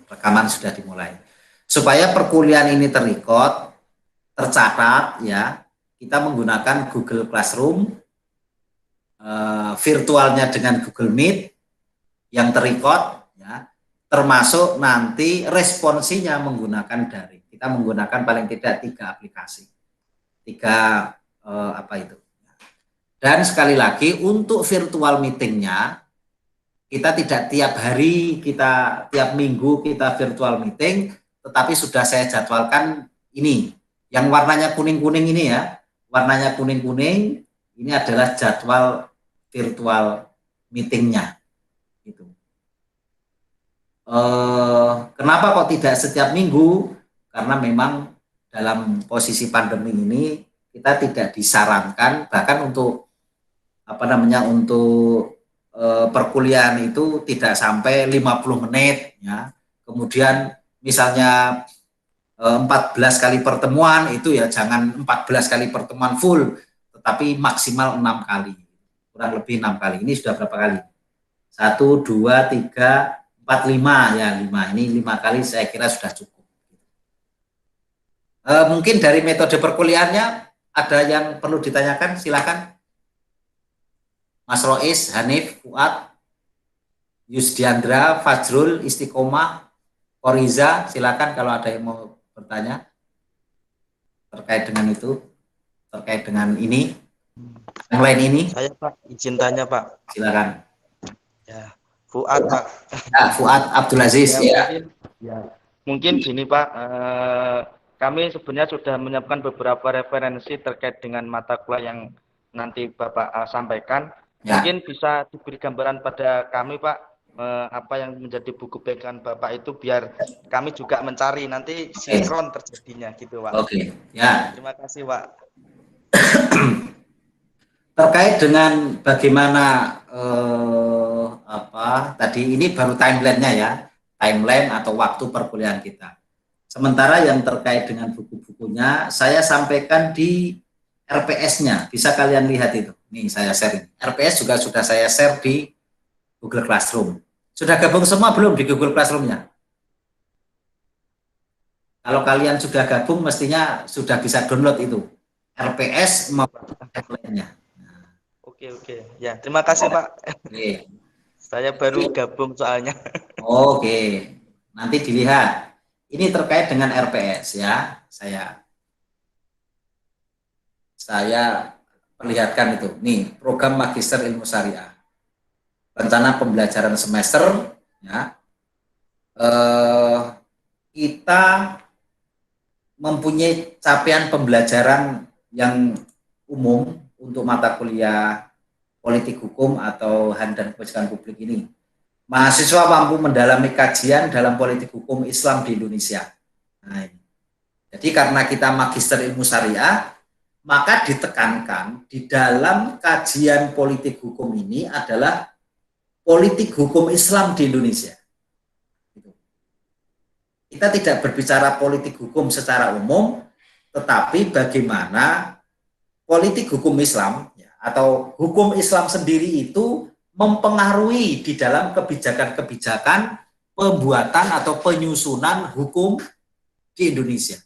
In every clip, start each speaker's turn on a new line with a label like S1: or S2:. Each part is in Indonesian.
S1: Rekaman sudah dimulai. Supaya perkuliahan ini terrecord, tercatat ya, kita menggunakan Google Classroom, virtualnya dengan Google Meet yang terrecord ya, termasuk nanti responsinya menggunakan daring. Kita menggunakan paling tidak 3 aplikasi. 3 apa itu. Dan sekali lagi untuk virtual meetingnya, kita tidak tiap hari, kita tiap minggu kita virtual meeting, tetapi sudah saya jadwalkan ini. Yang warnanya kuning-kuning ini ya, warnanya kuning-kuning, ini adalah jadwal virtual meetingnya. Gitu. Kenapa kok tidak setiap minggu? Karena memang dalam posisi pandemi ini kita tidak disarankan, bahkan untuk untuk perkuliahan itu tidak sampai 50 menit ya. Kemudian misalnya 14 kali pertemuan itu ya jangan 14 kali pertemuan full, tetapi maksimal 6 kali. Kurang lebih 6 kali. Ini sudah berapa kali? 1, 2, 3, 4, 5 ya, 5. Ini 5 kali saya kira sudah cukup. Mungkin dari metode perkuliahannya ada yang perlu ditanyakan, silakan. Mas Rois, Hanif, Fuad, Yusdiandra, Fajrul, Istiqomah, Koriza, silakan kalau ada yang mau bertanya terkait dengan itu, terkait dengan ini, yang lain ini.
S2: Saya Pak, izin tanya Pak.
S1: Silakan.
S2: Ya, Fuad Pak.
S1: Ya, Fuad Abdul Aziz.
S2: Mungkin gini Pak, kami sebenarnya sudah menyiapkan beberapa referensi terkait dengan mata kuliah yang nanti Bapak sampaikan. Ya. Mungkin bisa diberi gambaran pada kami Pak, apa yang menjadi buku pegangan Bapak itu biar kami juga mencari nanti sinkron terjadinya gitu Pak.
S1: Oke, ya.
S2: Terima kasih Pak.
S1: Terkait dengan bagaimana tadi ini baru timeline-nya ya, timeline atau waktu perkuliahan kita. Sementara yang terkait dengan buku-bukunya saya sampaikan di RPS-nya, bisa kalian lihat itu. Nih saya share. RPS juga sudah saya share di Google Classroom. Sudah gabung semua belum di Google Classroom-nya? Kalau kalian sudah gabung mestinya sudah bisa download itu. RPS maupun template-nya.
S2: Oke. Ya, terima kasih Pak. Oke. Saya baru gabung soalnya.
S1: Oke. Nanti dilihat. Ini terkait dengan RPS ya. Saya perlihatkan itu. Nih, program Magister Ilmu Syariah. Rencana pembelajaran semester ya. Kita mempunyai capaian pembelajaran yang umum untuk mata kuliah politik hukum atau HAN dan kebijakan publik ini. Mahasiswa mampu mendalami kajian dalam politik hukum Islam di Indonesia. Nah, jadi karena kita Magister Ilmu Syariah, maka ditekankan di dalam kajian politik hukum ini adalah politik hukum Islam di Indonesia. Kita tidak berbicara politik hukum secara umum, tetapi bagaimana politik hukum Islam ya, atau hukum Islam sendiri itu mempengaruhi di dalam kebijakan-kebijakan pembuatan atau penyusunan hukum di Indonesia.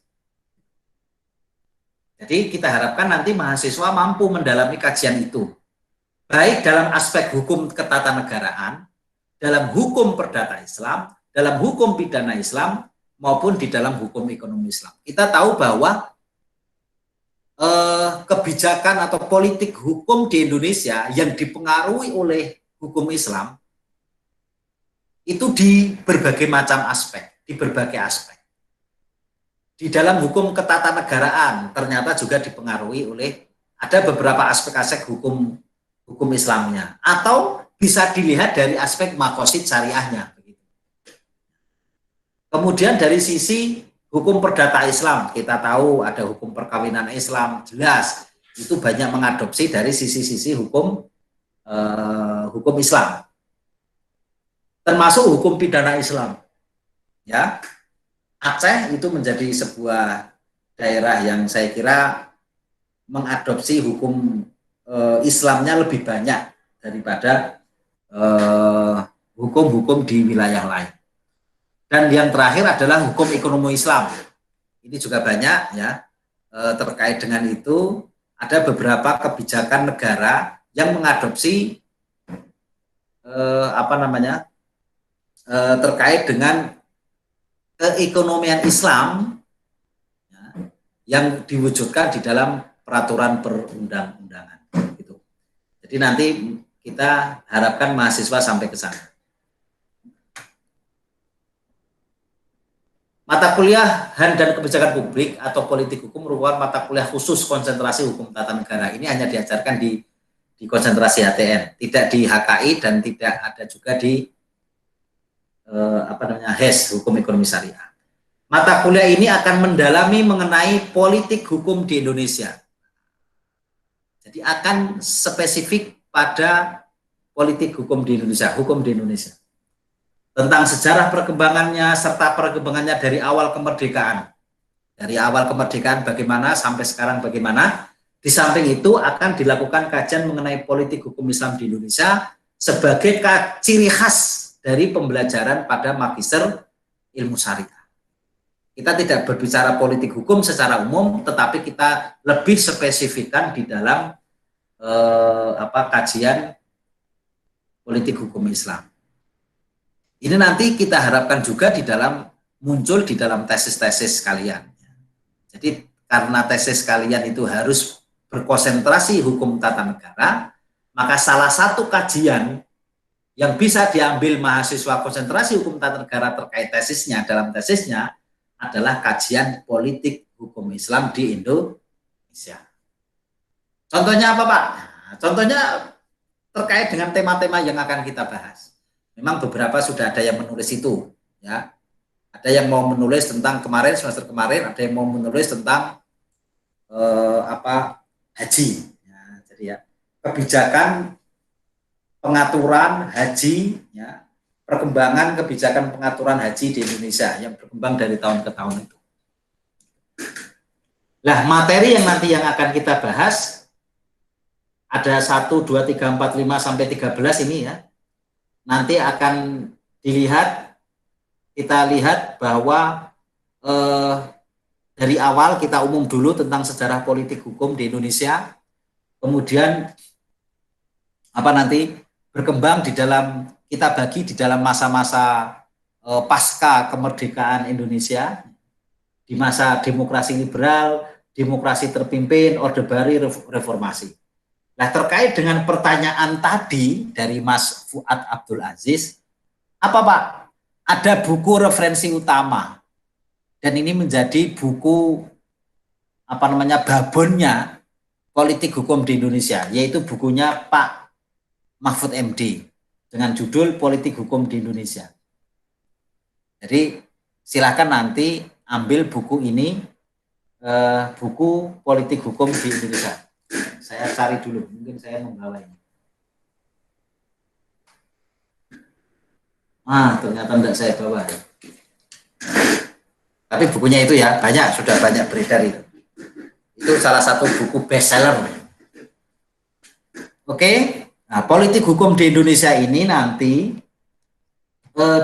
S1: Jadi kita harapkan nanti mahasiswa mampu mendalami kajian itu, baik dalam aspek hukum ketatanegaraan, dalam hukum perdata Islam, dalam hukum pidana Islam, maupun di dalam hukum ekonomi Islam. Kita tahu bahwa kebijakan atau politik hukum di Indonesia yang dipengaruhi oleh hukum Islam itu di berbagai macam aspek, di berbagai aspek. Di dalam hukum ketatanegaraan ternyata juga dipengaruhi oleh ada beberapa aspek-aspek hukum Islamnya, atau bisa dilihat dari aspek makosid syariahnya. Kemudian dari sisi hukum perdata Islam, kita tahu ada hukum perkawinan Islam, jelas itu banyak mengadopsi dari sisi-sisi hukum Islam, termasuk hukum pidana Islam. Ya, Aceh itu menjadi sebuah daerah yang saya kira mengadopsi hukum Islamnya lebih banyak daripada hukum-hukum di wilayah lain. Dan yang terakhir adalah hukum ekonomi Islam. Ini juga banyak ya, terkait dengan itu ada beberapa kebijakan negara yang mengadopsi terkait dengan keekonomian Islam ya, yang diwujudkan di dalam peraturan perundang-undangan. Gitu. Jadi nanti kita harapkan mahasiswa sampai ke sana. Mata kuliah HAN dan Kebijakan Publik atau Politik Hukum merupakan mata kuliah khusus konsentrasi hukum tata negara. Ini hanya diajarkan di konsentrasi HTN, tidak di HKI dan tidak ada juga di HES, Hukum Ekonomi Syariah. Mata kuliah ini akan mendalami mengenai politik hukum di Indonesia. Jadi akan spesifik pada politik hukum di Indonesia, hukum di Indonesia. Tentang sejarah perkembangannya serta perkembangannya dari awal kemerdekaan. Dari awal kemerdekaan bagaimana sampai sekarang bagaimana. Di samping itu akan dilakukan kajian mengenai politik hukum Islam di Indonesia sebagai ciri khas dari pembelajaran pada magister ilmu syariah. Kita tidak berbicara politik hukum secara umum, tetapi kita lebih spesifikkan di dalam kajian politik hukum Islam. Ini nanti kita harapkan juga muncul di dalam tesis-tesis kalian. Jadi karena tesis kalian itu harus berkonsentrasi hukum tata negara, maka salah satu kajian yang bisa diambil mahasiswa konsentrasi hukum tata negara terkait tesisnya dalam tesisnya adalah kajian politik hukum Islam di Indonesia. Contohnya apa, Pak? Nah, contohnya terkait dengan tema-tema yang akan kita bahas. Memang beberapa sudah ada yang menulis itu, ya. Ada yang mau menulis tentang semester kemarin, ada yang mau menulis tentang haji. Ya, jadi ya, kebijakan pengaturan haji, ya, perkembangan kebijakan pengaturan haji di Indonesia yang berkembang dari tahun ke tahun itu. Nah, materi yang nanti yang akan kita bahas ada 1, 2, 3, 4, 5 sampai 13 ini ya. Nanti akan kita lihat bahwa dari awal kita umum dulu tentang sejarah politik hukum di Indonesia, kemudian berkembang kita bagi di dalam masa-masa pasca kemerdekaan Indonesia, di masa demokrasi liberal, demokrasi terpimpin, Orde Baru, reformasi. Nah, terkait dengan pertanyaan tadi dari Mas Fuad Abdul Aziz, apa Pak? Ada buku referensi utama dan ini menjadi buku babonnya politik hukum di Indonesia, yaitu bukunya Pak Mahfud MD dengan judul Politik Hukum di Indonesia. Jadi silakan nanti ambil buku ini, buku Politik Hukum di Indonesia. Saya cari dulu, mungkin saya membawa ini. Ternyata tidak saya bawa. Tapi bukunya itu ya, sudah banyak beredar itu. Itu salah satu buku bestseller. Oke, nah politik hukum di Indonesia ini nanti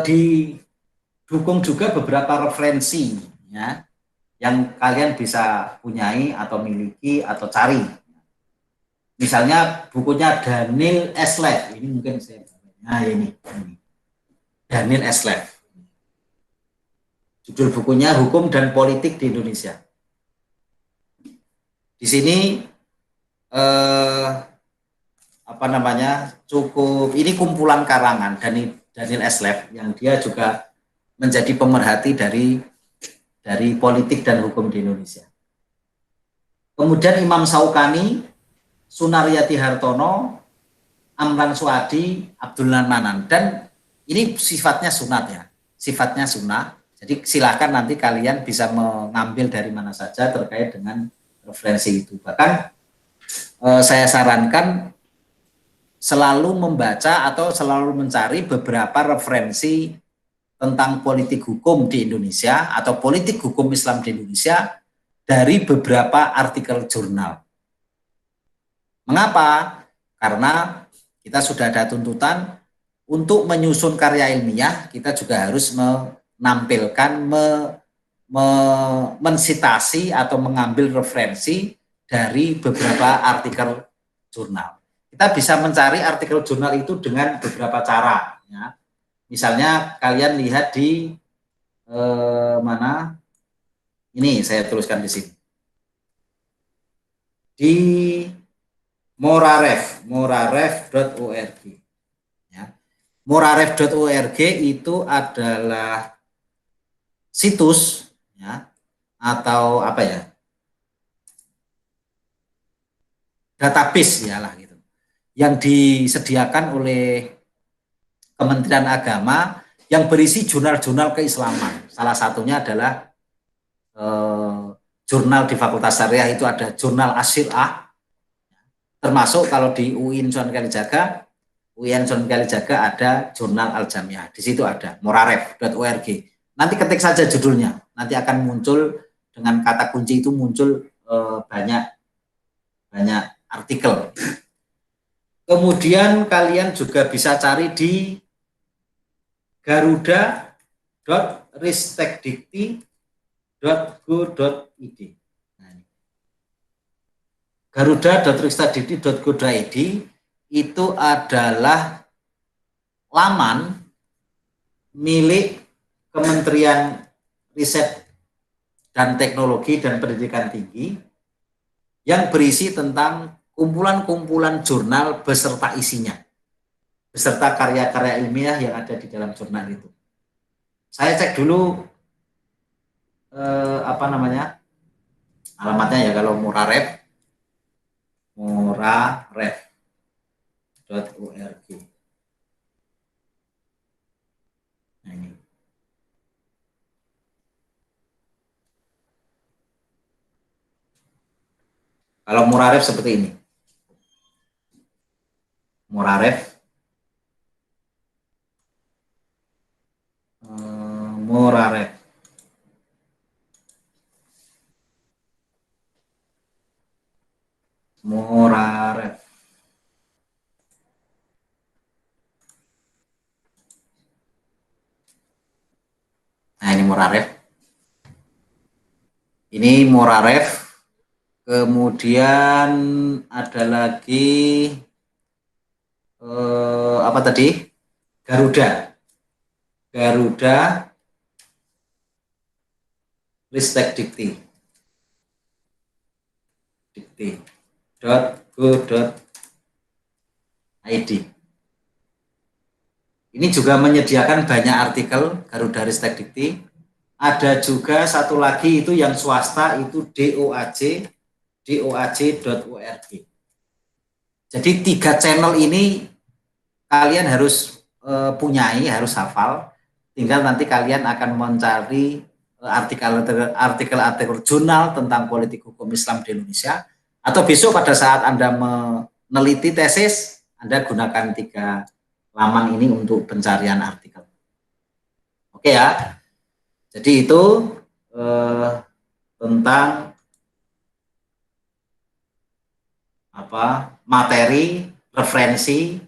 S1: didukung juga beberapa referensi ya, yang kalian bisa punyai atau miliki atau cari. Misalnya bukunya Daniel Eslev, ini mungkin saya ini Daniel Eslev. Judul bukunya Hukum dan Politik di Indonesia. Di sini cukup, ini kumpulan karangan Daniel Eslev yang dia juga menjadi pemerhati dari politik dan hukum di Indonesia. Kemudian Imam Saukani, Sunaryati Hartono, Amran Suadi, Abdullah Manan, dan ini sifatnya sunat ya, sifatnya sunnah. Jadi silakan nanti kalian bisa mengambil dari mana saja terkait dengan referensi itu. Bahkan saya sarankan selalu membaca atau selalu mencari beberapa referensi tentang politik hukum di Indonesia atau politik hukum Islam di Indonesia dari beberapa artikel jurnal. Mengapa? Karena kita sudah ada tuntutan untuk menyusun karya ilmiah, kita juga harus menampilkan, mensitasi atau mengambil referensi dari beberapa artikel jurnal. Kita bisa mencari artikel jurnal itu dengan beberapa cara. Ya. Misalnya kalian lihat di mana? Ini saya tuliskan di sini. Di moraref.org. Ya. Moraref.org itu adalah situs, ya, atau apa ya, database ya lah gitu, yang disediakan oleh Kementerian Agama yang berisi jurnal-jurnal keislaman. Salah satunya adalah jurnal di Fakultas Syariah itu ada jurnal Asy-Syiah, termasuk kalau di UIN Sunan Kalijaga ada jurnal Al-Jamiah. Di situ ada moraref.org. Nanti ketik saja judulnya, nanti akan muncul dengan kata kunci itu muncul banyak artikel. Kemudian kalian juga bisa cari di garuda.ristekdikti.go.id. Garuda.ristekdikti.go.id itu adalah laman milik Kementerian Riset dan Teknologi dan Pendidikan Tinggi yang berisi tentang kumpulan-kumpulan jurnal beserta isinya, beserta karya-karya ilmiah yang ada di dalam jurnal itu. Saya cek dulu alamatnya ya, kalau moraref.org. Nah, ini. Kalau moraref seperti ini. Moraref. Nah, ini moraref. Ini moraref. Kemudian ada lagi apa tadi? Garuda Ristekdikti. .go.id. Ini juga menyediakan banyak artikel Garuda Ristekdikti. Ada juga satu lagi itu yang swasta itu doaj.org. Jadi 3 channel ini kalian harus punyai, harus hafal. Tinggal nanti kalian akan mencari artikel jurnal tentang politik hukum Islam di Indonesia. Atau besok pada saat Anda meneliti tesis, Anda gunakan 3 laman ini untuk pencarian artikel. Oke ya. Jadi itu tentang materi, referensi,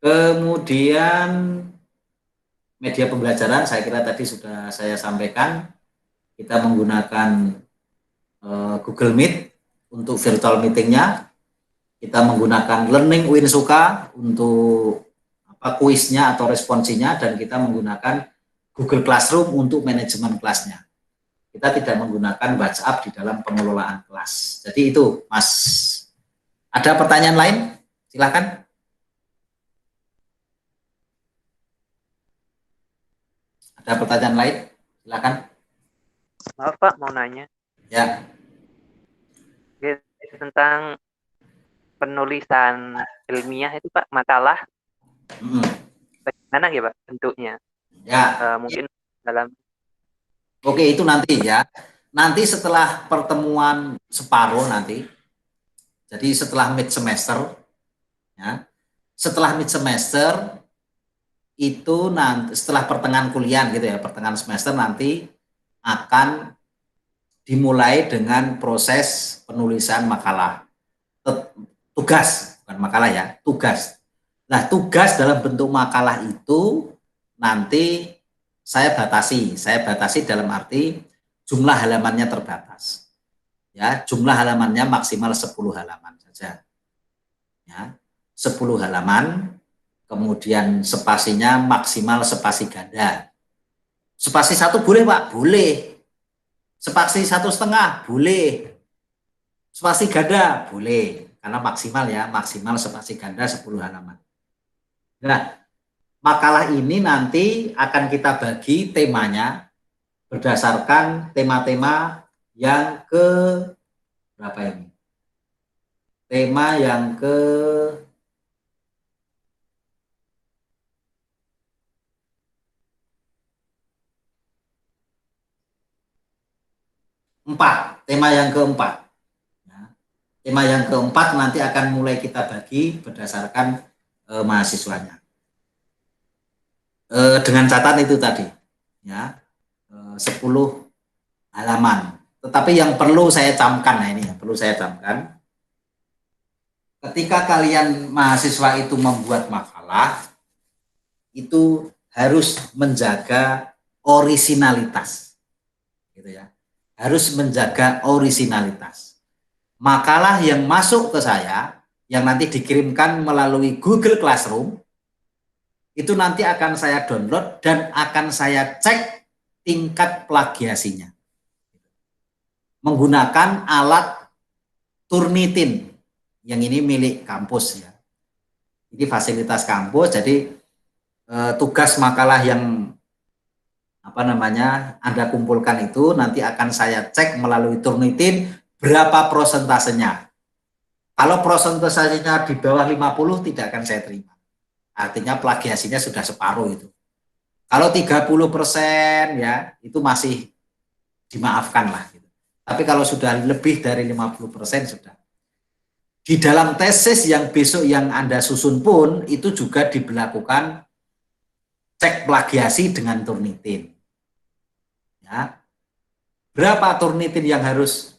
S1: kemudian media pembelajaran. Saya kira tadi sudah saya sampaikan, kita menggunakan Google Meet untuk virtual meetingnya, kita menggunakan Learning Uinsuka untuk kuisnya atau responsinya, dan kita menggunakan Google Classroom untuk manajemen kelasnya. Kita tidak menggunakan WhatsApp di dalam pengelolaan kelas. Jadi itu, Mas. Ada pertanyaan lain? Silakan. Ada pertanyaan lain? Silakan.
S3: Maaf Pak, mau nanya.
S1: Ya.
S3: Tentang penulisan ilmiah itu Pak, makalah. Bagaimana ya Pak bentuknya?
S1: Ya.
S3: Mungkin dalam.
S1: Oke, itu nanti ya. Nanti setelah pertemuan separuh nanti. Jadi setelah mid semester, ya. Setelah mid semester itu nanti setelah pertengahan kuliah gitu ya, pertengahan semester nanti akan dimulai dengan proses penulisan makalah. Tugas, bukan makalah ya, tugas. Nah, tugas dalam bentuk makalah itu nanti saya batasi dalam arti jumlah halamannya terbatas. Ya, jumlah halamannya maksimal 10 halaman saja. Ya, 10 halaman, kemudian spasinya maksimal spasi ganda. Spasi 1 boleh Pak? Boleh. Spasi 1,5 boleh. Spasi ganda boleh. Karena maksimal spasi ganda 10 halaman. Nah, makalah ini nanti akan kita bagi temanya berdasarkan tema-tema yang ke berapa ini? Tema yang ke 4, tema yang keempat. Ya. Tema yang keempat nanti akan mulai kita bagi berdasarkan mahasiswanya. Dengan catatan itu tadi, ya 10 halaman. Tetapi yang perlu saya camkan, nah ini yang perlu saya camkan, ketika kalian mahasiswa itu membuat makalah, itu harus menjaga orisinalitas, gitu ya. Harus menjaga orisinalitas. Makalah yang masuk ke saya, yang nanti dikirimkan melalui Google Classroom, itu nanti akan saya download dan akan saya cek tingkat plagiasinya. Menggunakan alat Turnitin, yang ini milik kampus ya. Ini fasilitas kampus, jadi tugas makalah yang Anda kumpulkan itu nanti akan saya cek melalui Turnitin berapa prosentasenya. Kalau prosentasenya di bawah 50 tidak akan saya terima. Artinya plagiasinya sudah separuh itu. Kalau 30% ya itu masih dimaafkan lah gitu. Tapi kalau sudah lebih dari 50% sudah. Di dalam tesis yang besok yang Anda susun pun itu juga diberlakukan cek plagiasi dengan Turnitin. Ya. Berapa Turnitin yang harus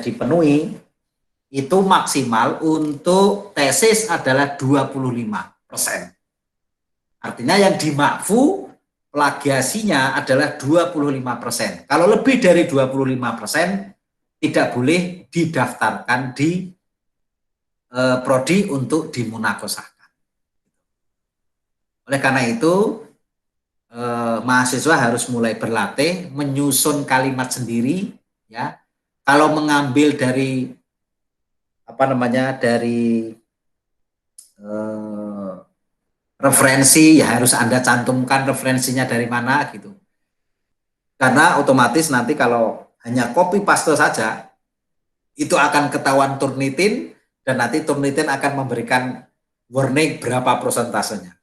S1: dipenuhi? Itu maksimal untuk tesis adalah 25%. Artinya yang dimakfu plagiasinya adalah 25%. Kalau lebih dari 25% tidak boleh didaftarkan di prodi untuk dimunakosahkan. Oleh karena itu mahasiswa harus mulai berlatih menyusun kalimat sendiri ya. Kalau mengambil dari referensi ya harus Anda cantumkan referensinya dari mana gitu. Karena otomatis nanti kalau hanya copy paste saja itu akan ketahuan Turnitin dan nanti Turnitin akan memberikan warning berapa prosentasenya.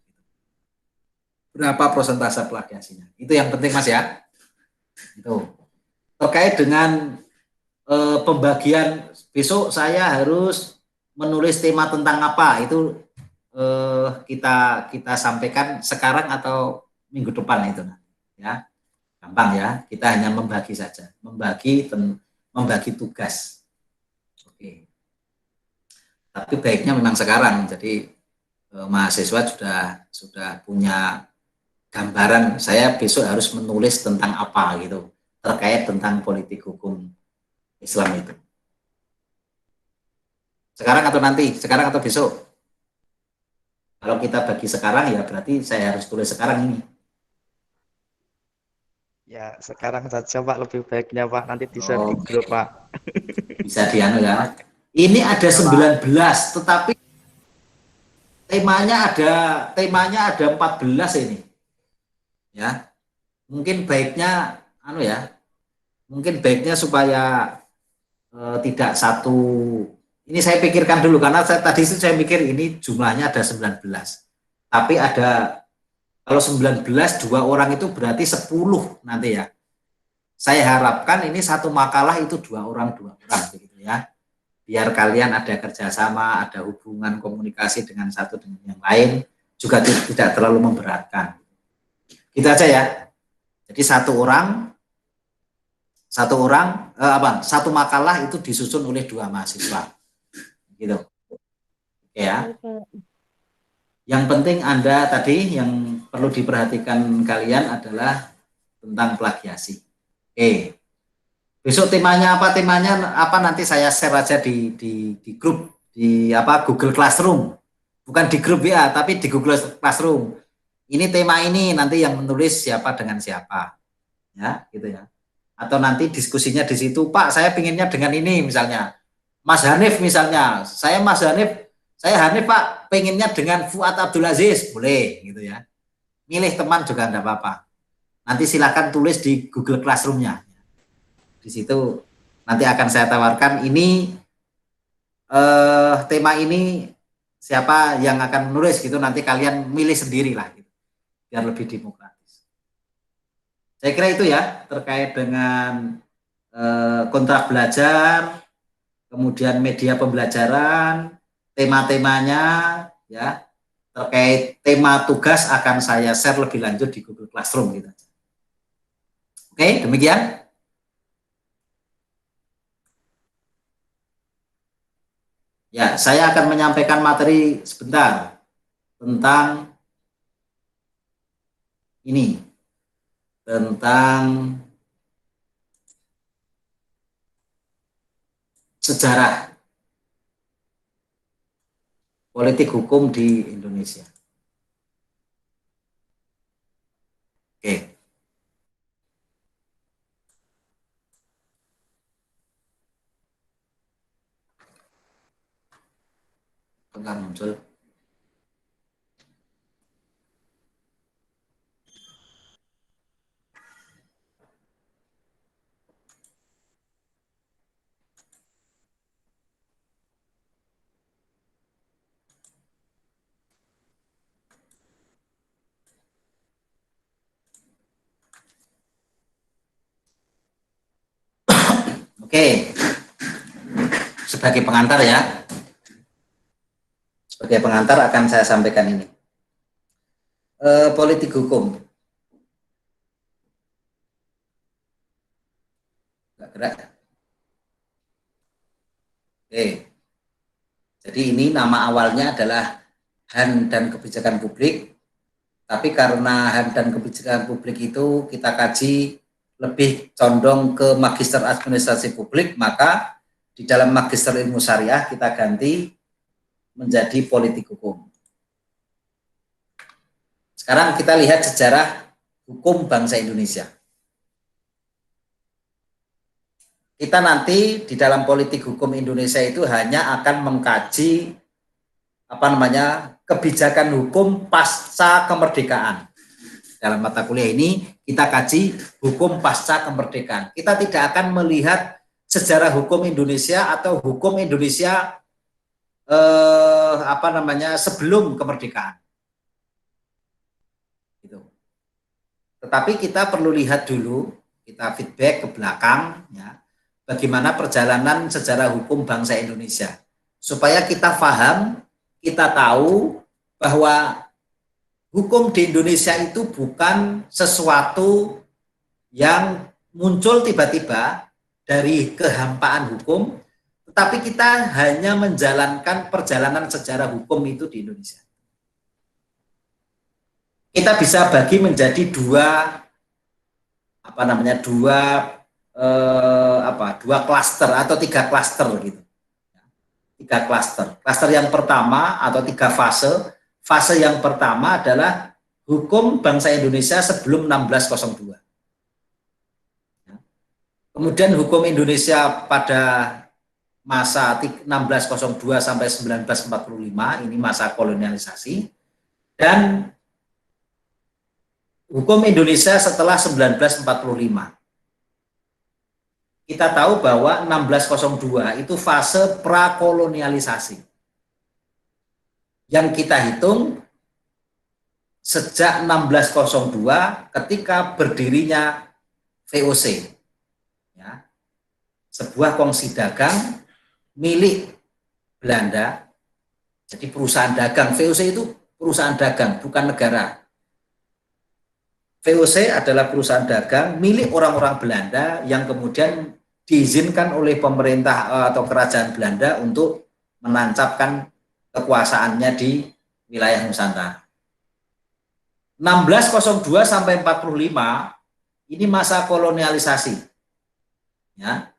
S1: Berapa persentase plagiasinya. Itu yang penting Mas ya. Itu. Terkait dengan pembagian besok saya harus menulis tema tentang apa itu kita sampaikan sekarang atau minggu depan itu ya. Gampang ya, kita hanya membagi saja, membagi tugas. Oke. Tapi baiknya memang sekarang. Jadi mahasiswa sudah punya gambaran saya besok harus menulis tentang apa gitu terkait tentang politik hukum Islam itu. Sekarang atau nanti? Sekarang atau besok? Kalau kita bagi sekarang ya berarti saya harus tulis sekarang ini.
S2: Ya, sekarang saja Pak lebih baiknya Pak, nanti bisa di grup Pak.
S1: Bisa dianu ya. Ini ada 19, tetapi temanya ada 14 ini. Ya, mungkin baiknya mungkin baiknya supaya tidak satu. Ini saya pikirkan dulu karena tadi itu saya mikir ini jumlahnya ada 19. Tapi ada kalau 19 2 orang itu berarti 10 nanti ya. Saya harapkan ini satu makalah itu 2 orang begitu ya. Biar kalian ada kerjasama, ada hubungan komunikasi dengan satu dengan yang lain juga tidak terlalu memberatkan. Gitu aja ya. Jadi satu makalah itu disusun oleh 2 mahasiswa. Gitu. Oke ya. Yang penting Anda tadi yang perlu diperhatikan kalian adalah tentang plagiasi. Oke. Besok temanya apa? Temanya apa? Nanti saya share aja di grup di apa Google Classroom. Bukan di grup ya, tapi di Google Classroom. Ini tema ini nanti yang menulis siapa dengan siapa. Ya, gitu ya. Atau nanti diskusinya di situ, Pak, saya pinginnya dengan ini misalnya. Mas Hanif misalnya, saya Hanif Pak, pengennya dengan Fuad Abdul Aziz, boleh gitu ya. Milih teman juga enggak apa-apa. Nanti silakan tulis di Google Classroom-nya. Di situ nanti akan saya tawarkan ini tema ini siapa yang akan menulis gitu, nanti kalian milih sendiri lah gitu, biar lebih demokratis. Saya kira itu ya terkait dengan kontrak belajar, kemudian media pembelajaran, tema-temanya ya. Terkait tema tugas akan saya share lebih lanjut di Google Classroom gitu. Oke, demikian. Ya, saya akan menyampaikan materi sebentar tentang ini, tentang sejarah politik hukum di Indonesia. Oke. Tengah muncul. Oke, sebagai pengantar ya, sebagai pengantar akan saya sampaikan ini. Politik hukum. Nggak gerak. Oke, jadi ini nama awalnya adalah HAN dan Kebijakan Publik, tapi karena HAN dan Kebijakan Publik itu kita kaji lebih condong ke Magister Administrasi Publik, maka di dalam Magister Ilmu Syariah kita ganti menjadi Politik Hukum. Sekarang kita lihat sejarah hukum bangsa Indonesia. Kita nanti di dalam Politik Hukum Indonesia itu hanya akan mengkaji kebijakan hukum pasca kemerdekaan. Dalam mata kuliah ini kita kaji hukum pasca kemerdekaan. Kita tidak akan melihat sejarah hukum Indonesia atau hukum Indonesia sebelum kemerdekaan. Gitu. Tetapi kita perlu lihat dulu, kita feedback ke belakang ya, bagaimana perjalanan sejarah hukum bangsa Indonesia. Supaya kita paham, kita tahu bahwa hukum di Indonesia itu bukan sesuatu yang muncul tiba-tiba dari kehampaan hukum, tetapi kita hanya menjalankan perjalanan sejarah hukum itu di Indonesia. Kita bisa bagi menjadi dua klaster atau tiga klaster gitu. Tiga klaster. Klaster yang pertama atau tiga fase. Fase yang pertama adalah hukum bangsa Indonesia sebelum 1602. Kemudian hukum Indonesia pada masa 1602 sampai 1945, ini masa kolonialisasi, dan hukum Indonesia setelah 1945. Kita tahu bahwa 1602 itu fase prakolonialisasi. Yang kita hitung sejak 1602 ketika berdirinya VOC, ya, sebuah kongsi dagang milik Belanda. Jadi perusahaan dagang, VOC itu perusahaan dagang, bukan negara. VOC adalah perusahaan dagang milik orang-orang Belanda yang kemudian diizinkan oleh pemerintah atau kerajaan Belanda untuk menancapkan kekuasaannya di wilayah Nusantara. 1602 sampai 45 ini masa kolonialisasi. Ya.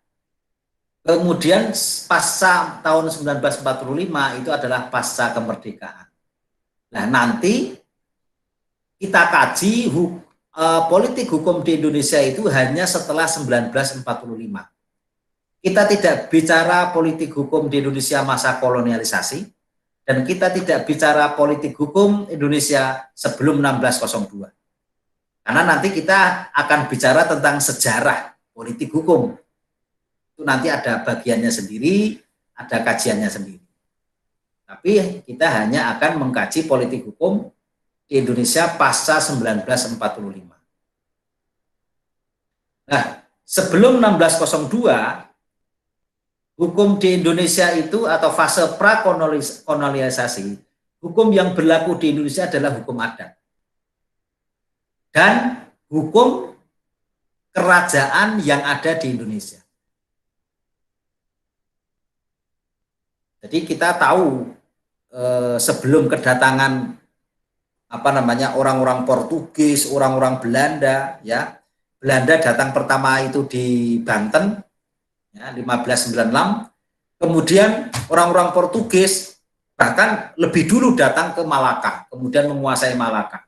S1: Kemudian pasca tahun 1945 itu adalah pasca kemerdekaan. Nah, nanti kita kaji politik hukum di Indonesia itu hanya setelah 1945. Kita tidak bicara politik hukum di Indonesia masa kolonialisasi, dan kita tidak bicara politik hukum Indonesia sebelum 1602. Karena nanti kita akan bicara tentang sejarah politik hukum. Itu nanti ada bagiannya sendiri, ada kajiannya sendiri. Tapi kita hanya akan mengkaji politik hukum di Indonesia pasca 1945. Nah, sebelum 1602, hukum di Indonesia itu atau fase prakolonialisasi, hukum yang berlaku di Indonesia adalah hukum adat. Dan hukum kerajaan yang ada di Indonesia. Jadi kita tahu sebelum kedatangan orang-orang Portugis, orang-orang Belanda, ya. Belanda datang pertama itu di Banten, ya, 1596. Kemudian orang-orang Portugis bahkan lebih dulu datang ke Malaka, kemudian menguasai Malaka.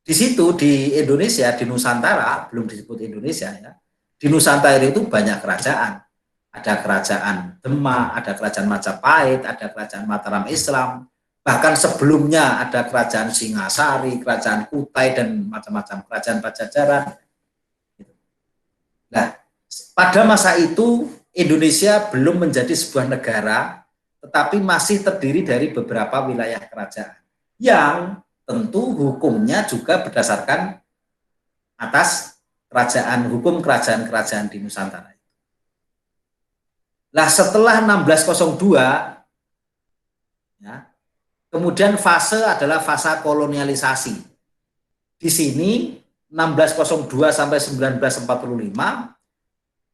S1: Di situ di Indonesia, di Nusantara, belum disebut Indonesia, ya. Di Nusantara itu banyak kerajaan. Ada kerajaan Demak, ada kerajaan Majapahit, ada kerajaan Mataram Islam. Bahkan sebelumnya ada kerajaan Singasari, kerajaan Kutai, dan macam-macam kerajaan Pajajaran. Nah, pada masa itu Indonesia belum menjadi sebuah negara, tetapi masih terdiri dari beberapa wilayah kerajaan yang tentu hukumnya juga berdasarkan atas hukum kerajaan-kerajaan di Nusantara. Nah, setelah 1602, ya, kemudian fase adalah fase kolonialisasi. Di sini 1602 sampai 1945,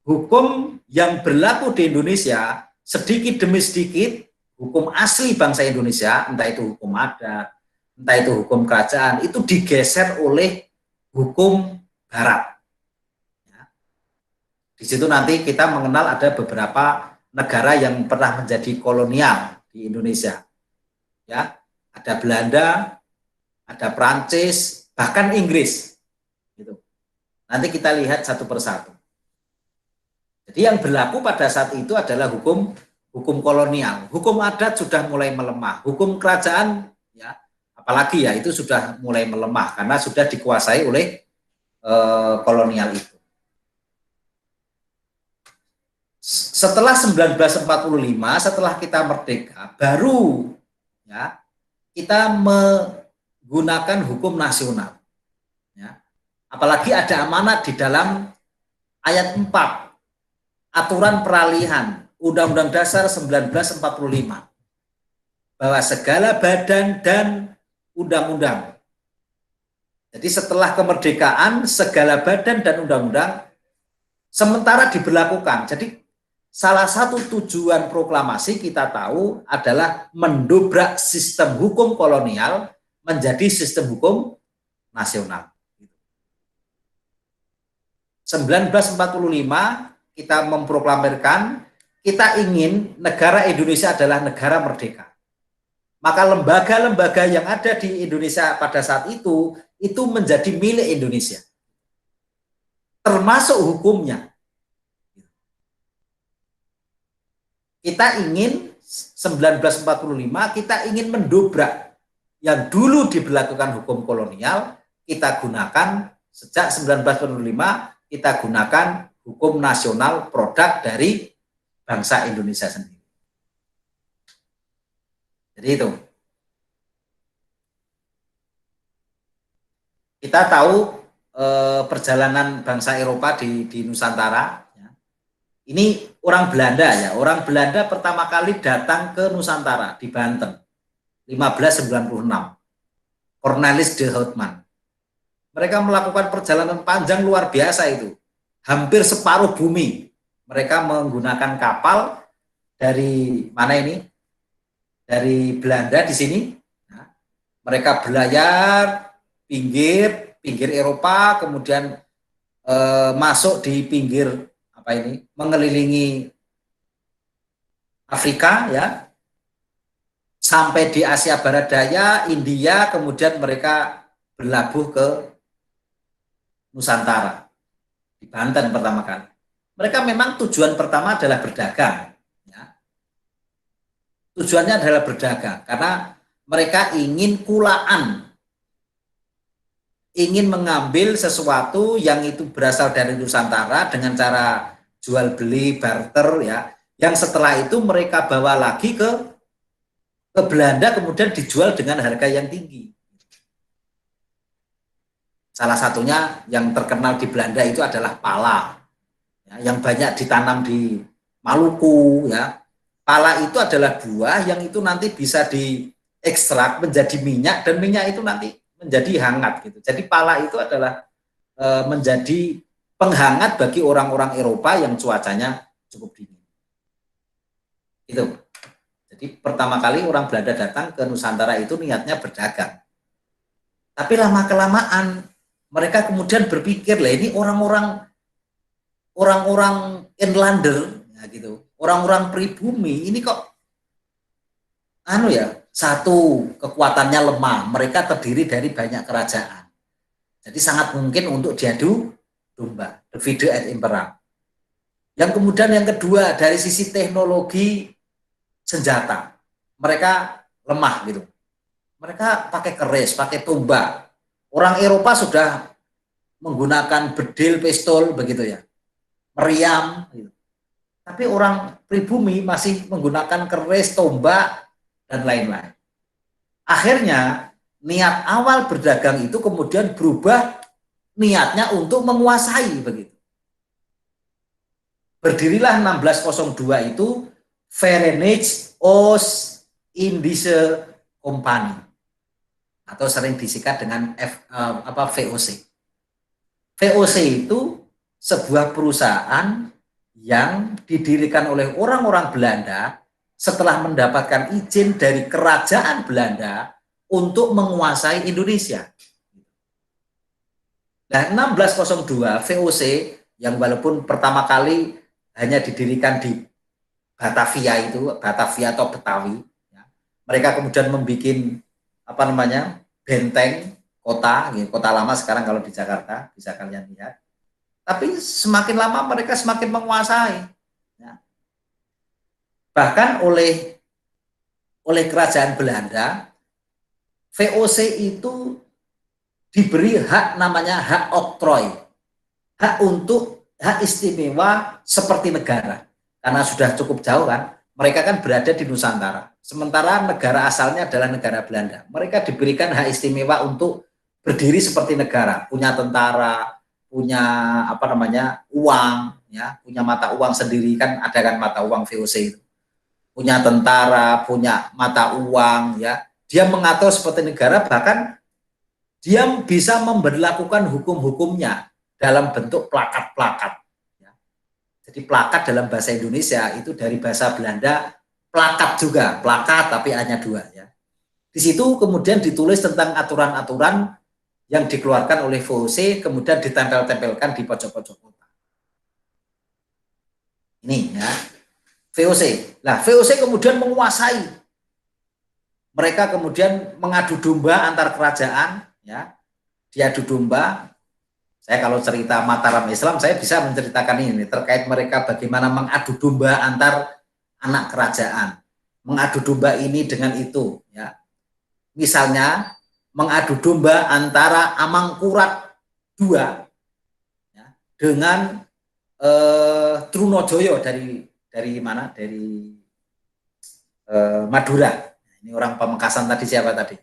S1: hukum yang berlaku di Indonesia sedikit demi sedikit, hukum asli bangsa Indonesia, entah itu hukum adat, entah itu hukum kerajaan, itu digeser oleh hukum Barat. Di situ nanti kita mengenal ada beberapa negara yang pernah menjadi kolonial di Indonesia. Ya, ada Belanda, ada Prancis, bahkan Inggris. Gitu. Nanti kita lihat satu persatu. Jadi yang berlaku pada saat itu adalah hukum kolonial. Hukum adat sudah mulai melemah. Hukum kerajaan, ya, apalagi ya, itu sudah mulai melemah karena sudah dikuasai oleh kolonial itu. Setelah 1945, setelah kita merdeka, baru, ya, kita menggunakan hukum nasional. Ya. Apalagi ada amanat di dalam ayat 4, aturan peralihan Undang-Undang Dasar 1945, bahwa segala badan dan undang-undang. Jadi setelah kemerdekaan, segala badan dan undang-undang sementara diberlakukan. Jadi salah satu tujuan proklamasi kita tahu adalah mendobrak sistem hukum kolonial menjadi sistem hukum nasional. 1945 kita memproklamirkan kita ingin negara Indonesia adalah negara merdeka. Maka lembaga-lembaga yang ada di Indonesia pada saat itu menjadi milik Indonesia. Termasuk hukumnya. Kita ingin 1945 kita ingin mendobrak yang dulu diberlakukan hukum kolonial, kita gunakan sejak 1945 kita gunakan hukum nasional produk dari bangsa Indonesia sendiri. Jadi itu. Kita tahu perjalanan bangsa Eropa di Nusantara. Ini orang Belanda ya, orang Belanda pertama kali datang ke Nusantara di Banten 1596. Cornelis de Houtman. Mereka melakukan perjalanan panjang luar biasa itu. Hampir separuh bumi. Mereka menggunakan kapal dari mana ini? Dari Belanda di sini. Nah, mereka berlayar pinggir Eropa, kemudian masuk di pinggir mengelilingi Afrika ya, sampai di Asia Barat Daya, India, kemudian mereka berlabuh ke Nusantara, di Banten pertama kali. Mereka memang tujuan pertama adalah berdagang. Ya. Tujuannya adalah berdagang, karena mereka ingin kulaan, ingin mengambil sesuatu yang itu berasal dari Nusantara dengan cara jual beli, barter ya, yang setelah itu mereka bawa lagi ke Belanda, kemudian dijual dengan harga yang tinggi. Salah satunya yang terkenal di Belanda itu adalah pala, ya, yang banyak ditanam di Maluku ya. Pala itu adalah buah yang itu nanti bisa diekstrak menjadi minyak, dan minyak itu nanti menjadi hangat gitu. Jadi pala itu adalah menjadi penghangat bagi orang-orang Eropa yang cuacanya cukup dingin. Itu. Jadi pertama kali orang Belanda datang ke Nusantara itu niatnya berdagang. Tapi lama-kelamaan mereka kemudian berpikir, lah ini orang-orang inlander ya gitu. Orang-orang pribumi ini kok satu, kekuatannya lemah, mereka terdiri dari banyak kerajaan. Jadi sangat mungkin untuk diadu domba, divide et impera. Yang kemudian yang kedua, dari sisi teknologi senjata, mereka lemah gitu. Mereka pakai keris, pakai tombak. Orang Eropa sudah menggunakan bedil, pistol begitu ya, meriam gitu. Tapi orang pribumi masih menggunakan keris, tombak, dan lain-lain. Akhirnya niat awal berdagang itu kemudian berubah niatnya untuk menguasai begitu. Berdirilah 1602 itu Verenigde Oost-Indische Compagnie, atau sering disingkat dengan VOC. VOC itu sebuah perusahaan yang didirikan oleh orang-orang Belanda setelah mendapatkan izin dari kerajaan Belanda untuk menguasai Indonesia. Nah, 1602 VOC yang walaupun pertama kali hanya didirikan di Batavia atau Betawi, ya, mereka kemudian membuat benteng kota lama sekarang kalau di Jakarta bisa kalian lihat. Tapi semakin lama mereka semakin menguasai. Bahkan oleh kerajaan Belanda, VOC itu diberi hak namanya hak oktroy, hak istimewa seperti negara. Karena sudah cukup jauh kan, mereka kan berada di Nusantara. Sementara negara asalnya adalah negara Belanda. Mereka diberikan hak istimewa untuk berdiri seperti negara, punya tentara, punya uang, ya, punya mata uang sendiri, kan ada kan mata uang VOC itu. Punya tentara, punya mata uang, ya, dia mengatur seperti negara, bahkan dia bisa memberlakukan hukum-hukumnya dalam bentuk plakat-plakat. Ya. Jadi plakat dalam bahasa Indonesia itu dari bahasa Belanda plakat juga, plakat tapi hanya dua. Ya. Di situ kemudian ditulis tentang aturan-aturan yang dikeluarkan oleh VOC, kemudian ditempel-tempelkan di pojok-pojok kota. Ini ya. VOC. Nah, VOC kemudian menguasai. Mereka kemudian mengadu domba antar kerajaan, ya. Diadu domba. Saya kalau cerita Mataram Islam, saya bisa menceritakan ini terkait mereka bagaimana mengadu domba antar anak kerajaan. Mengadu domba ini dengan itu, ya. Misalnya mengadu domba antara Amangkurat II, ya, dengan Trunojoyo dari mana? Dari Madura. Ini orang Pamekasan tadi siapa tadi?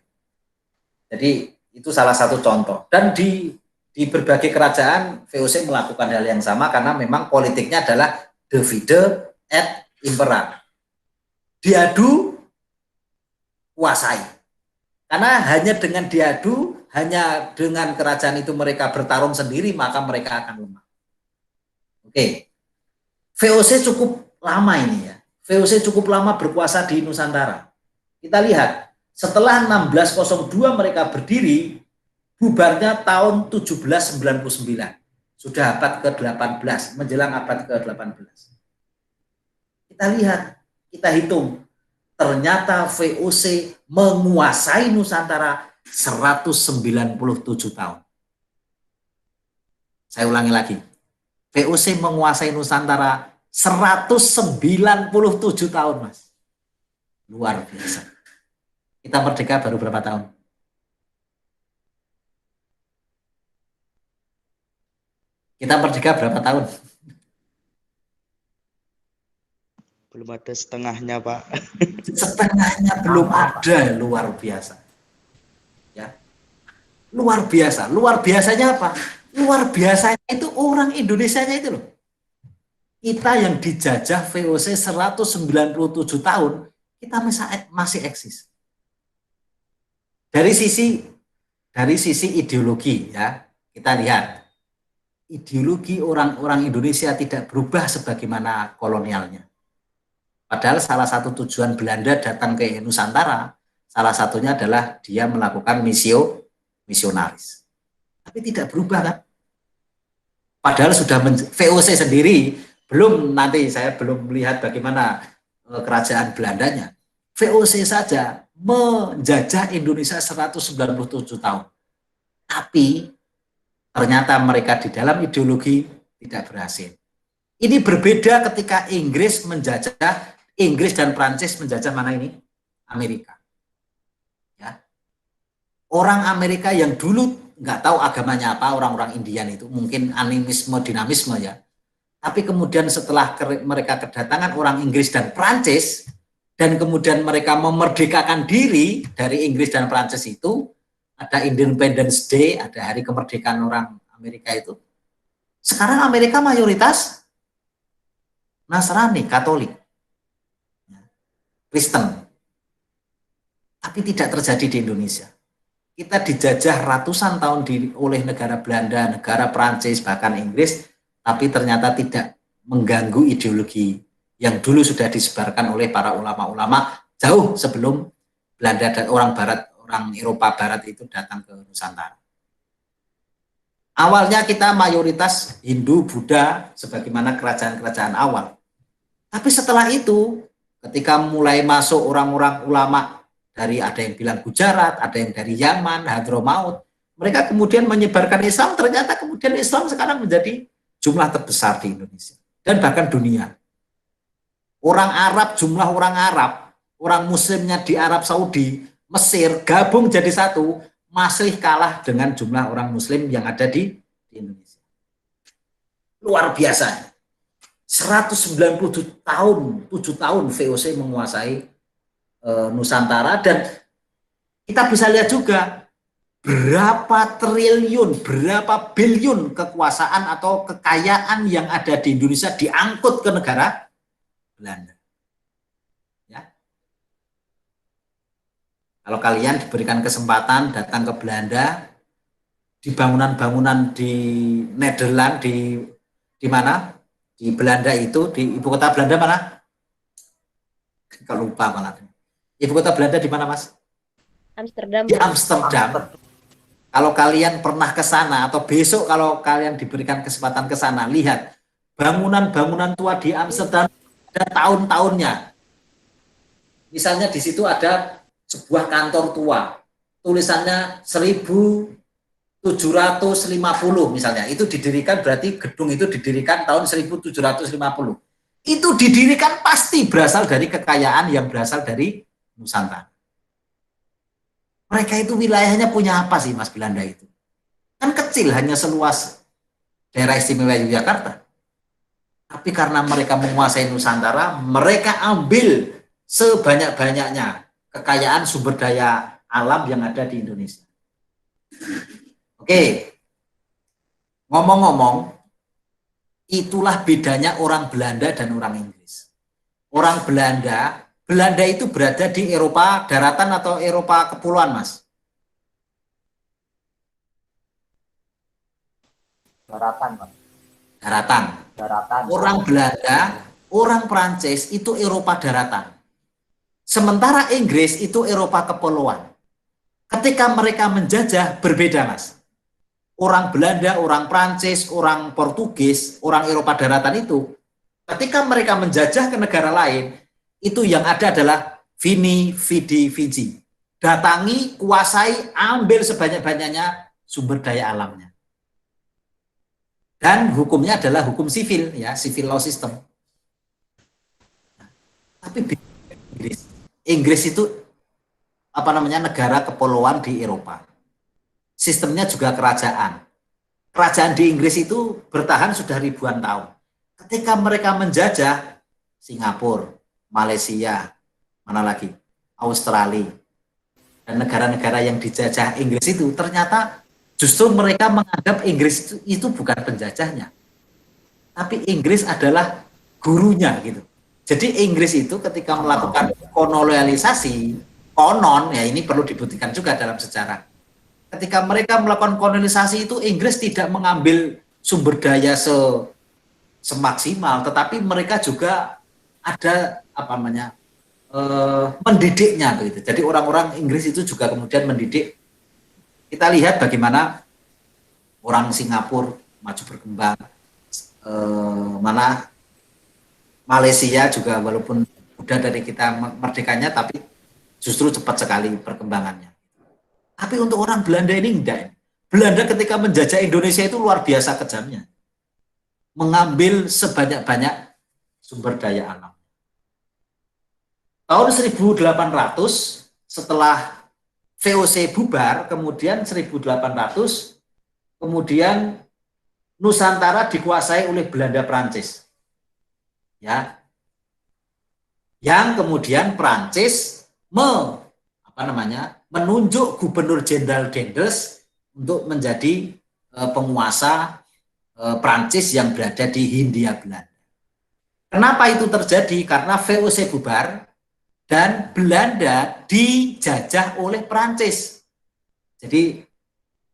S1: Jadi itu salah satu contoh. Dan di berbagai kerajaan VOC melakukan hal yang sama karena memang politiknya adalah divide et impera. Diadu, kuasai. Karena hanya dengan diadu, hanya dengan kerajaan itu mereka bertarung sendiri, maka mereka akan lemah. Oke. VOC cukup lama ini ya. VOC cukup lama berkuasa di Nusantara. Kita lihat, setelah 1602 mereka berdiri, bubarnya tahun 1799. Sudah abad ke-18, menjelang abad ke-18. Kita lihat, kita hitung, ternyata VOC menguasai Nusantara 197 tahun. Saya ulangi lagi, VOC menguasai Nusantara 197 tahun, Mas. Luar biasa. Kita merdeka baru berapa tahun? Kita merdeka berapa tahun?
S2: Belum ada setengahnya, Pak.
S1: Setengahnya belum ada, luar biasa. Ya. Luar biasa. Luar biasanya apa? Luar biasanya itu orang Indonesianya itu loh. Kita yang dijajah VOC 197 tahun, kita masih eksis. Dari sisi ideologi ya, kita lihat ideologi orang-orang Indonesia tidak berubah sebagaimana kolonialnya. Padahal salah satu tujuan Belanda datang ke Nusantara, salah satunya adalah dia melakukan misionaris. Tapi tidak berubah kan? Padahal sudah VOC sendiri, nanti saya belum melihat bagaimana kerajaan Belandanya. VOC saja menjajah Indonesia 197 tahun. Tapi ternyata mereka di dalam ideologi tidak berhasil. Ini berbeda ketika Inggris dan Prancis menjajah mana ini? Amerika. Ya. Orang Amerika yang dulu nggak tahu agamanya apa, orang-orang Indian itu, mungkin animisme, dinamisme ya. Tapi kemudian setelah mereka kedatangan orang Inggris dan Prancis, dan kemudian mereka memerdekakan diri dari Inggris dan Prancis itu, ada Independence Day, ada hari kemerdekaan orang Amerika itu. Sekarang Amerika mayoritas Nasrani, Katolik, Kristen. Tapi tidak terjadi di Indonesia. Kita dijajah ratusan tahun oleh negara Belanda, negara Prancis, bahkan Inggris, tapi ternyata tidak mengganggu ideologi yang dulu sudah disebarkan oleh para ulama-ulama jauh sebelum Belanda dan orang Eropa Barat itu datang ke Nusantara. Awalnya kita mayoritas Hindu, Buddha, sebagaimana kerajaan-kerajaan awal. Tapi setelah itu, ketika mulai masuk orang-orang ulama, ada yang bilang Gujarat, ada yang dari Yaman, Hadramaut, mereka kemudian menyebarkan Islam, ternyata kemudian Islam sekarang menjadi jumlah terbesar di Indonesia. Dan bahkan dunia. Jumlah orang Arab, orang Muslimnya di Arab Saudi, Mesir, gabung jadi satu, masih kalah dengan jumlah orang Muslim yang ada di Indonesia. Luar biasa. 197 tahun, 7 tahun VOC menguasai Nusantara, dan kita bisa lihat juga berapa triliun, berapa biliun kekuasaan atau kekayaan yang ada di Indonesia diangkut ke negara Belanda. Ya. Kalau kalian diberikan kesempatan datang ke Belanda, di bangunan-bangunan di Nederland, di mana? Di Belanda itu, di ibu kota Belanda mana? Kalau lupa malah. Ibu kota Belanda di mana, Mas?
S4: Amsterdam.
S1: Di Amsterdam. Kalau kalian pernah ke sana atau besok kalau kalian diberikan kesempatan ke sana, lihat bangunan-bangunan tua di Amsterdam ada tahun-tahunnya. Misalnya di situ ada sebuah kantor tua, tulisannya 1750 misalnya. Itu didirikan, berarti gedung itu didirikan tahun 1750. Itu didirikan pasti berasal dari kekayaan yang berasal dari Nusantara. Mereka itu wilayahnya punya apa sih, Mas, Belanda itu? Kan kecil, hanya seluas daerah istimewa Yogyakarta. Tapi karena mereka menguasai Nusantara, mereka ambil sebanyak-banyaknya kekayaan sumber daya alam yang ada di Indonesia. Oke, ngomong-ngomong, itulah bedanya orang Belanda dan orang Inggris. Orang Belanda itu berada di Eropa daratan atau Eropa kepulauan, Mas?
S5: Daratan, Pak.
S1: Daratan. Orang Belanda, orang Prancis itu Eropa daratan. Sementara Inggris itu Eropa kepulauan. Ketika mereka menjajah berbeda, Mas. Orang Belanda, orang Prancis, orang Portugis, orang Eropa daratan itu, ketika mereka menjajah ke negara lain, itu yang ada adalah vini, vidi, vici. Datangi, kuasai, ambil sebanyak-banyaknya sumber daya alamnya. Dan hukumnya adalah hukum sivil, ya, civil law system. Tapi Inggris itu apa namanya, negara kepulauan di Eropa. Sistemnya juga kerajaan. Kerajaan di Inggris itu bertahan sudah ribuan tahun. Ketika mereka menjajah Singapura, Malaysia, mana lagi, Australia, dan negara-negara yang dijajah Inggris itu, ternyata justru mereka menganggap Inggris itu bukan penjajahnya, tapi Inggris adalah gurunya gitu. Jadi Inggris itu ketika melakukan kolonialisasi, konon, ya ini perlu dibuktikan juga dalam sejarah. Ketika mereka melakukan kolonialisasi itu, Inggris tidak mengambil sumber daya semaksimal, tetapi mereka juga ada apa namanya, mendidiknya begitu. Jadi orang-orang Inggris itu juga kemudian mendidik. Kita lihat bagaimana orang Singapura maju berkembang, mana Malaysia juga walaupun udah dari kita merdekanya, tapi justru cepat sekali perkembangannya. Tapi untuk orang Belanda ini enggak. Belanda ketika menjajah Indonesia itu luar biasa kejamnya. Mengambil sebanyak-banyak sumber daya alam. Tahun 1800 setelah VOC bubar, kemudian 1800 kemudian Nusantara dikuasai oleh Belanda Prancis. Ya. Yang kemudian Prancis menunjuk Gubernur Jenderal Daendels untuk menjadi penguasa Prancis yang berada di Hindia Belanda. Kenapa itu terjadi? Karena VOC bubar dan Belanda dijajah oleh Prancis. Jadi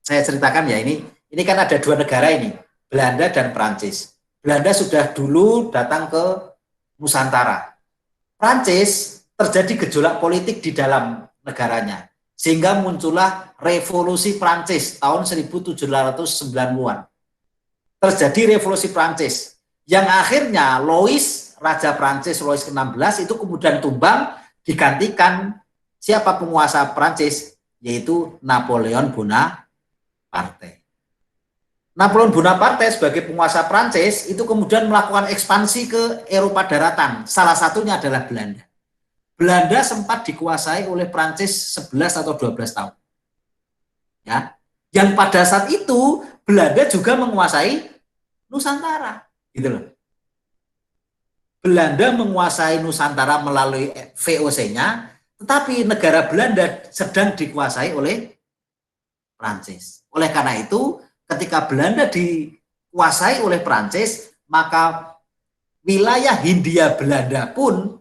S1: saya ceritakan ya, ini kan ada dua negara ini, Belanda dan Prancis. Belanda sudah dulu datang ke Nusantara. Prancis terjadi gejolak politik di dalam negaranya, sehingga muncullah revolusi Prancis tahun 1790-an. Terjadi revolusi Prancis yang akhirnya Raja Prancis Louis ke-16 itu kemudian tumbang, digantikan siapa penguasa Prancis, yaitu Napoleon Bonaparte. Napoleon Bonaparte sebagai penguasa Prancis itu kemudian melakukan ekspansi ke Eropa daratan, salah satunya adalah Belanda. Belanda sempat dikuasai oleh Prancis 11 atau 12 tahun. Ya, yang pada saat itu Belanda juga menguasai Nusantara, gitu loh. Belanda menguasai Nusantara melalui VOC-nya, tetapi negara Belanda sedang dikuasai oleh Prancis. Oleh karena itu, ketika Belanda dikuasai oleh Prancis, maka wilayah Hindia Belanda pun,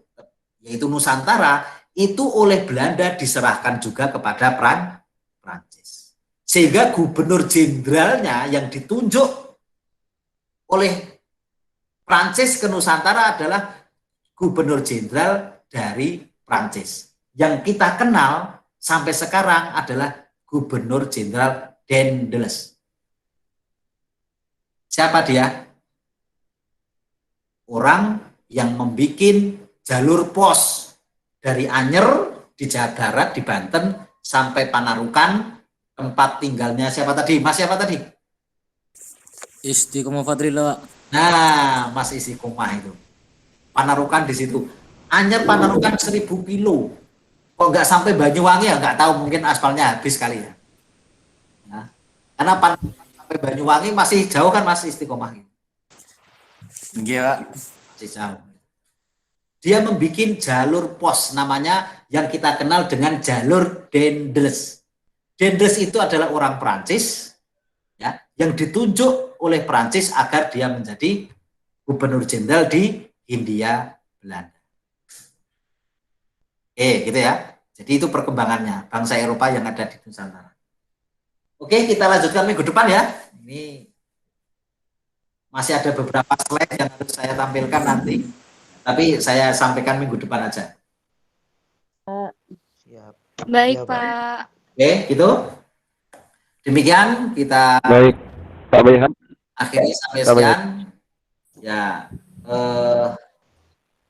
S1: yaitu Nusantara, itu oleh Belanda diserahkan juga kepada Prancis. Sehingga gubernur jenderalnya yang ditunjuk oleh Prancis ke Nusantara adalah gubernur jenderal dari Prancis. Yang kita kenal sampai sekarang adalah gubernur jenderal Daendels. Siapa dia? Orang yang membuat jalur pos dari Anyer di Jawa Barat, di Banten, sampai Panarukan, tempat tinggalnya siapa tadi? Mas siapa tadi?
S4: Istiqomah Fadrila, Pak.
S1: Nah, Mas Istiqomah itu. Panarukan di situ. Anyer Panarukan 1000 kilo. Kok nggak sampai Banyuwangi ya? Nggak tahu, mungkin aspalnya habis kali ya. Nah, karena sampai Banyuwangi masih jauh kan Mas Istiqomah.
S4: Iya, Pak.
S1: Masih jauh. Dia membuat jalur pos namanya yang kita kenal dengan jalur Daendels. Daendels itu adalah orang Prancis ya, yang ditunjuk oleh Prancis agar dia menjadi gubernur jenderal di Hindia Belanda. Gitu ya. Jadi itu perkembangannya bangsa Eropa yang ada di Nusantara. Oke, kita lanjutkan minggu depan ya. Ini masih ada beberapa slide yang harus saya tampilkan nanti, tapi saya sampaikan minggu depan aja.
S5: Baik, Pak.
S1: Oke, gitu. Demikian kita
S4: Baik, Pak Bayhan.
S1: akhiri sampai
S4: Pak Bayhan.
S1: sekian. Ya,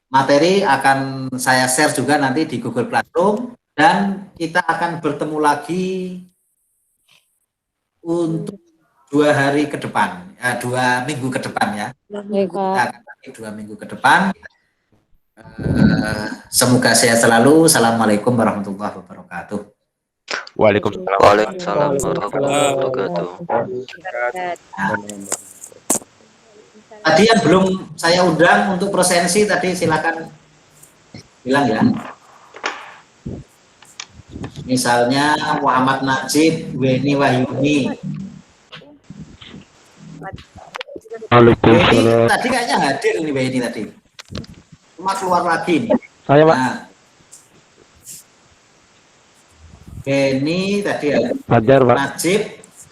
S1: materi akan saya share juga nanti di Google Classroom dan kita akan bertemu lagi untuk 2 hari ke depan, 2 minggu ke depan ya. Kita akan lagi 2 minggu ke depan. Semoga sehat selalu. Assalamualaikum warahmatullahi wabarakatuh.
S4: Waalaikumsalam.
S3: Waalaikumsalam warahmatullahi wabarakatuh.
S1: Tadi yang belum saya undang untuk presensi tadi silakan bilang ya. Misalnya Muhammad Najib, Weni Wahyuni. Weni tadi kayaknya hadir nih Weni tadi. Cuma keluar lagi nih.
S4: Saya, Pak.
S1: Nah, Weni tadi ada
S4: Fajar, Pak.
S1: Najib,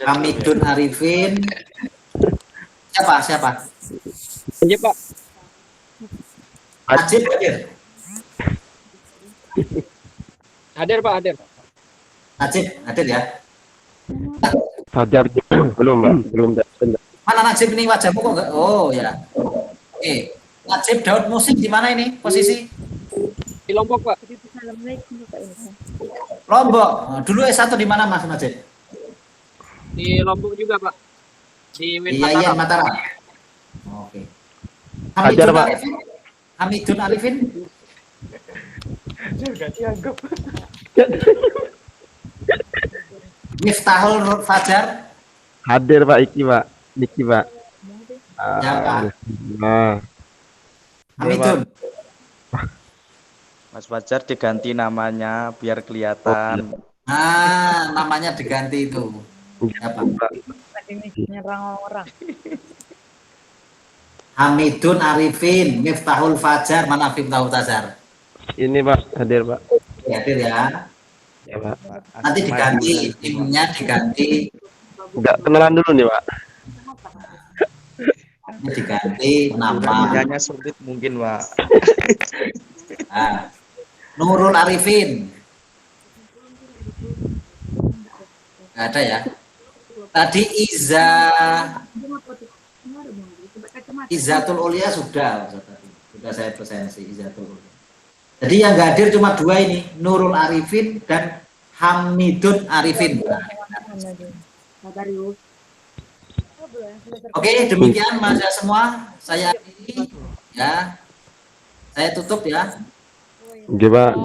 S1: Hamidun Arifin. Siapa?
S5: Iya Pak.
S1: Najib hadir.
S5: Hadir Pak, hadir.
S1: Najib hadir ya.
S4: Fajar belum, Pak. Belum.
S1: Mana Najib ini wajahmu kok enggak? Oh ya. Oke. Najib Daud Musik di mana ini posisi?
S5: Di Lombok Pak.
S1: Lombok. Dulu S1 di mana Mas Najib?
S5: Di Lombok juga Pak. Di Win
S1: Iya,
S5: Mataram.
S1: Mataram. Oke.
S4: Hajar, Pak.
S1: Hamidun Arifin. Miftahul Fajar.
S4: Hadir, Pak. Iki, Pak. Niki, Pak.
S1: Ya, Pak.
S4: Nah,
S1: Hamidun.
S2: Mas Fajar diganti namanya biar kelihatan.
S1: Nah, namanya diganti itu. Ya, Pak.
S6: Nyerang orang.
S1: Hamidun Arifin, Miftahul Fajar, mana Miftahul Fajar?
S4: ini, Pak. Hadir, Pak.
S1: Hadir ya.
S4: Ya, Pak.
S1: Nanti diganti, timnya diganti,
S4: Enggak kenalan dulu nih, Pak.
S1: diganti nama.
S2: Namanya sulit mungkin, Pak.
S1: Nah, Nurul Arifin. Nggak ada ya. Tadi Izatul Ulia sudah saya presensi Izatul Ulia. Jadi yang nggak hadir cuma 2 ini, Nurul Arifin dan Hamidun Arifin. Oke, demikian Mas semua. Saya akhiri ya. Saya tutup ya.
S4: Oke, Pak.